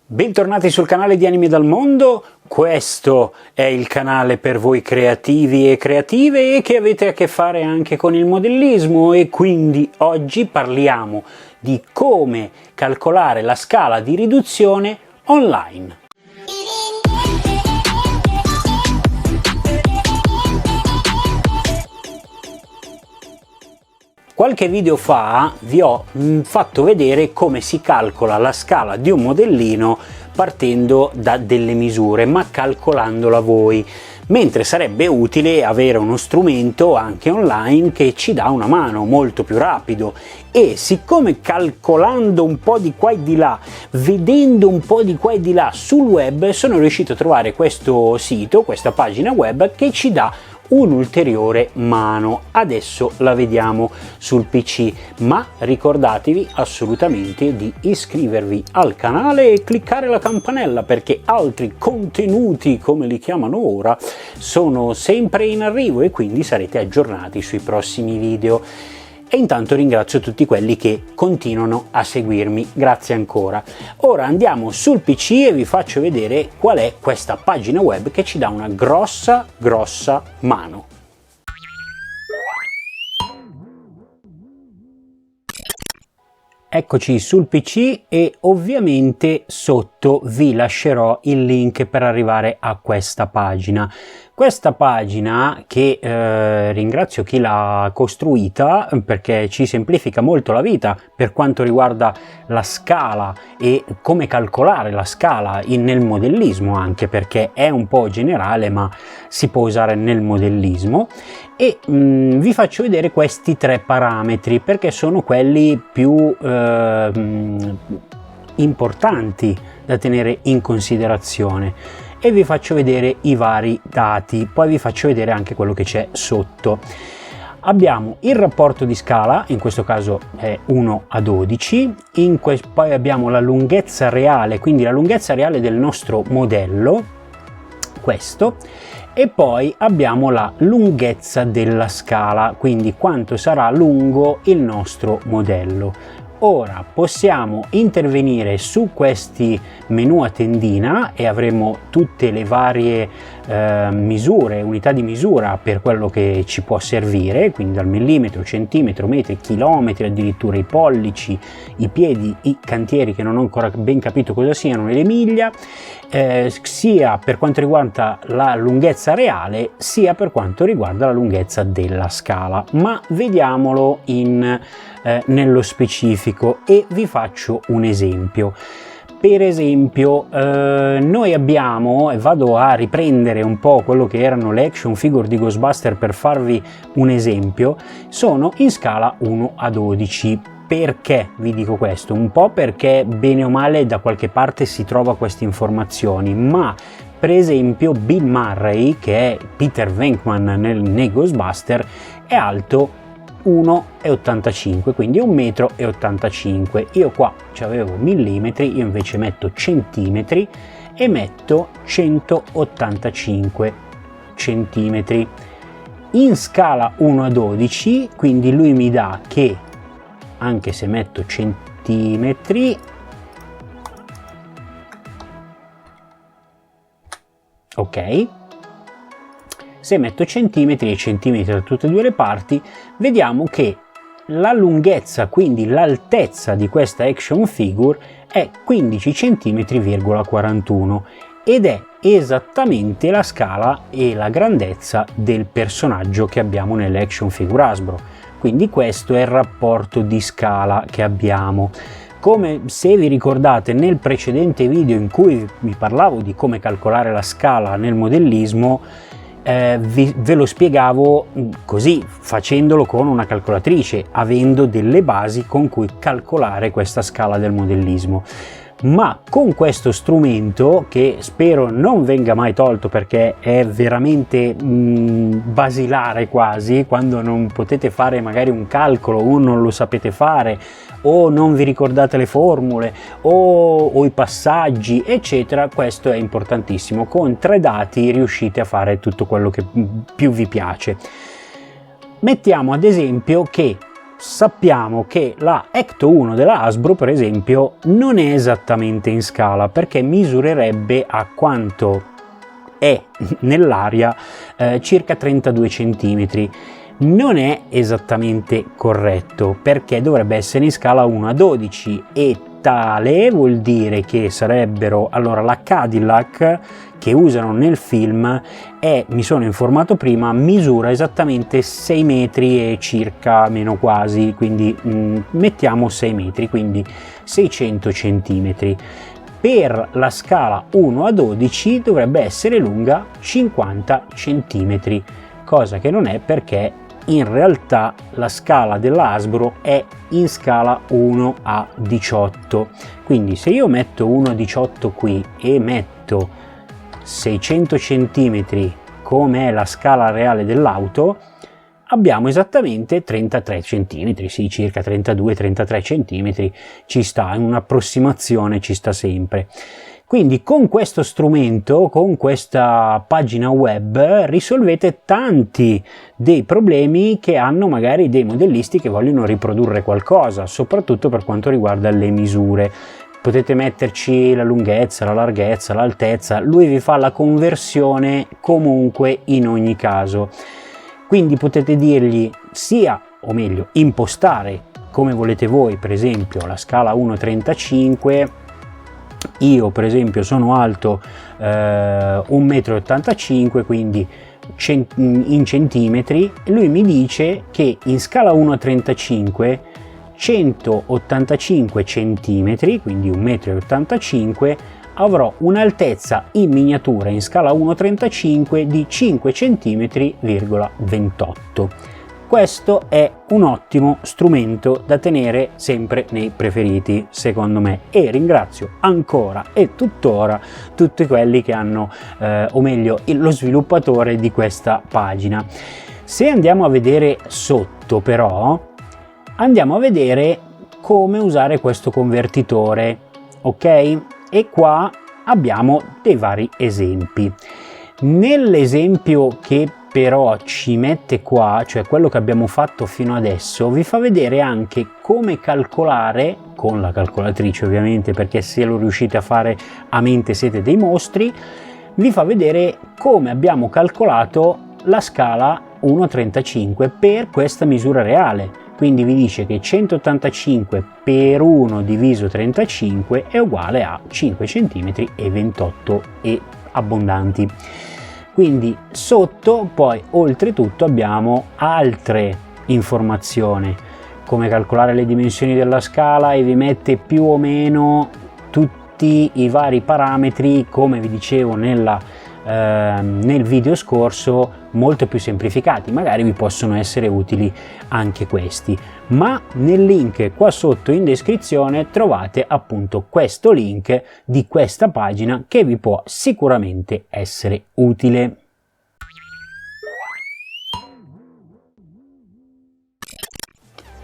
Bentornati sul canale di Anime dal Mondo. Questo è il canale per voi creativi e creative e che avete a che fare anche con il modellismo, e quindi oggi parliamo di come calcolare la scala di riduzione online. Qualche video fa vi ho fatto vedere come si calcola la scala di un modellino partendo da delle misure, ma calcolandola voi, mentre sarebbe utile avere uno strumento anche online che ci dà una mano molto più rapido. E siccome calcolando un po' di qua e di là, vedendo un po' di qua e di là sul web, sono riuscito a trovare questo sito, questa pagina web che ci dà un'ulteriore mano. Adesso la vediamo sul PC, ma ricordatevi assolutamente di iscrivervi al canale e cliccare la campanella, perché altri contenuti, come li chiamano ora, sono sempre in arrivo e quindi sarete aggiornati sui prossimi video. E intanto ringrazio tutti quelli che continuano a seguirmi, grazie ancora. Ora andiamo sul PC e vi faccio vedere qual è questa pagina web che ci dà una grossa mano. Eccoci sul PC e ovviamente sotto vi lascerò il link per arrivare a questa pagina. Questa pagina che ringrazio chi l'ha costruita, perché ci semplifica molto la vita per quanto riguarda la scala e come calcolare la scala nel modellismo, anche perché è un po' generale ma si può usare nel modellismo. E vi faccio vedere questi tre parametri perché sono quelli più importanti da tenere in considerazione, e vi faccio vedere i vari dati, poi vi faccio vedere anche quello che c'è sotto. Abbiamo il rapporto di scala, in questo caso è 1:12, poi abbiamo la lunghezza reale, quindi la lunghezza reale del nostro modello, questo, e poi abbiamo la lunghezza della scala, quindi quanto sarà lungo il nostro modello. Ora possiamo intervenire su questi menu a tendina e avremo tutte le varie misure, unità di misura per quello che ci può servire, quindi dal millimetro, centimetro, metri, chilometri, addirittura i pollici, i piedi, i cantieri, che non ho ancora ben capito cosa siano, e le miglia, sia per quanto riguarda la lunghezza reale sia per quanto riguarda la lunghezza della scala. Ma vediamolo nello specifico e vi faccio un esempio. Per esempio noi abbiamo, e vado a riprendere un po' quello che erano le action figure di Ghostbuster per farvi un esempio, sono in scala 1:12. Perché vi dico questo? Un po' perché bene o male da qualche parte si trova queste informazioni, ma per esempio Bill Murray, che è Peter Venkman nei Ghostbuster, è alto 1,85, quindi 1,85 m. Io qua avevo millimetri, io invece metto centimetri e metto 185 centimetri. In scala 1:12, quindi lui mi dà che, anche se metto centimetri, ok, se metto centimetri e centimetri da tutte e due le parti, vediamo che la lunghezza, quindi l'altezza di questa action figure, è 15 cm,41 ed è esattamente la scala e la grandezza del personaggio che abbiamo nelle action figure Hasbro. Quindi questo è il rapporto di scala che abbiamo. Come se vi ricordate nel precedente video in cui vi parlavo di come calcolare la scala nel modellismo, ve lo spiegavo così, facendolo con una calcolatrice, avendo delle basi con cui calcolare questa scala del modellismo. Ma con questo strumento, che spero non venga mai tolto perché è veramente basilare quasi, quando non potete fare magari un calcolo o non lo sapete fare o non vi ricordate le formule o i passaggi eccetera, questo è importantissimo. Con 3 dati riuscite a fare tutto quello che più vi piace. Mettiamo ad esempio che sappiamo che la Ecto 1 della Hasbro, per esempio, non è esattamente in scala, perché misurerebbe a quanto è nell'aria circa 32 cm. Non è esattamente corretto, perché dovrebbe essere in scala 1:12, e tale vuol dire che sarebbero, allora, la Cadillac che usano nel film mi sono informato prima, misura esattamente 6 metri e circa, meno quasi, quindi mettiamo 6 metri, quindi 600 centimetri. Per la scala 1:12 dovrebbe essere lunga 50 centimetri, cosa che non è, perché in realtà la scala della Hasbro è in scala 1:18. Quindi se io metto 1:18 qui e metto 600 cm come è la scala reale dell'auto, abbiamo esattamente 33 cm, sì, circa 32-33 cm, ci sta, in un'approssimazione ci sta sempre. Quindi con questo strumento, con questa pagina web, risolvete tanti dei problemi che hanno magari dei modellisti che vogliono riprodurre qualcosa, soprattutto per quanto riguarda le misure. Potete metterci la lunghezza, la larghezza, l'altezza, lui vi fa la conversione comunque in ogni caso. Quindi potete dirgli sia, o meglio, impostare come volete voi, per esempio la scala 1:35. Io per esempio sono alto 1,85 m, quindi in centimetri, e lui mi dice che in scala 1:35 185 centimetri, quindi 1,85 m, avrò un'altezza in miniatura in scala 1:35 di 5 cm,28 m. Questo è un ottimo strumento da tenere sempre nei preferiti, secondo me, e ringrazio ancora e tuttora tutti quelli che hanno, o meglio, lo sviluppatore di questa pagina. Se andiamo a vedere sotto, però, andiamo a vedere come usare questo convertitore, ok? E qua abbiamo dei vari esempi. Nell'esempio che però ci mette qua, cioè quello che abbiamo fatto fino adesso, vi fa vedere anche come calcolare, con la calcolatrice ovviamente, perché se lo riuscite a fare a mente siete dei mostri, vi fa vedere come abbiamo calcolato la scala 1:35 per questa misura reale. Quindi vi dice che 185 per 1 diviso 35 è uguale a 5 cm,28 e abbondanti. Quindi sotto poi oltretutto abbiamo altre informazioni, come calcolare le dimensioni della scala, e vi mette più o meno tutti i vari parametri, come vi dicevo nel video scorso, molto più semplificati. Magari vi possono essere utili anche questi, ma nel link qua sotto in descrizione trovate appunto questo link di questa pagina che vi può sicuramente essere utile.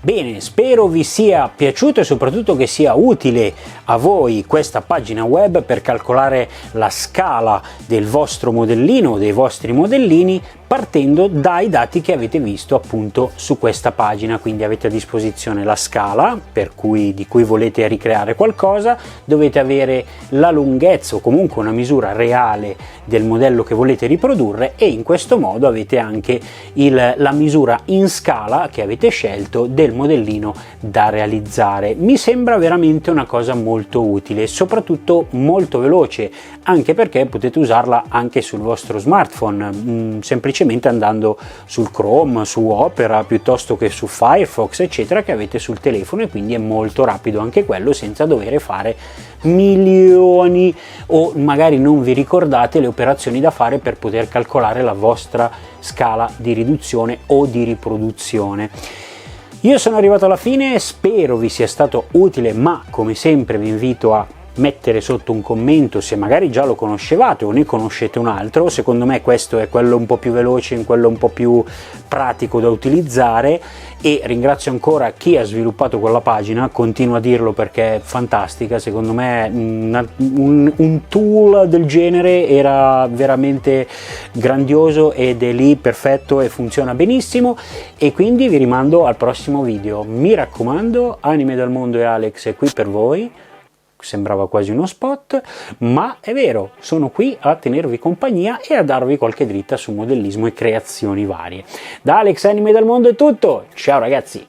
Bene, spero vi sia piaciuto e soprattutto che sia utile a voi questa pagina web per calcolare la scala del vostro modellino o dei vostri modellini, partendo dai dati che avete visto appunto su questa pagina. Quindi avete a disposizione la scala di cui volete ricreare qualcosa, dovete avere la lunghezza o comunque una misura reale del modello che volete riprodurre, e in questo modo avete anche la misura in scala che avete scelto del modellino da realizzare. Mi sembra veramente una cosa molto utile e soprattutto molto veloce, anche perché potete usarla anche sul vostro smartphone, semplicemente andando sul Chrome, su Opera, piuttosto che su Firefox eccetera, che avete sul telefono, e quindi è molto rapido anche quello, senza dover fare milioni, o magari non vi ricordate le operazioni da fare per poter calcolare la vostra scala di riduzione o di riproduzione. Io sono arrivato alla fine, spero vi sia stato utile, ma come sempre vi invito a mettere sotto un commento se magari già lo conoscevate o ne conoscete un altro. Secondo me questo è quello un po' più veloce, quello un po' più pratico da utilizzare, e ringrazio ancora chi ha sviluppato quella pagina, continuo a dirlo perché è fantastica. Secondo me un tool del genere era veramente grandioso ed è lì perfetto e funziona benissimo, e quindi vi rimando al prossimo video. Mi raccomando, Anime dal Mondo e Alex è qui per voi. Sembrava quasi uno spot, ma è vero, sono qui a tenervi compagnia e a darvi qualche dritta su modellismo e creazioni varie. Da Alex Anime dal Mondo è tutto, ciao ragazzi!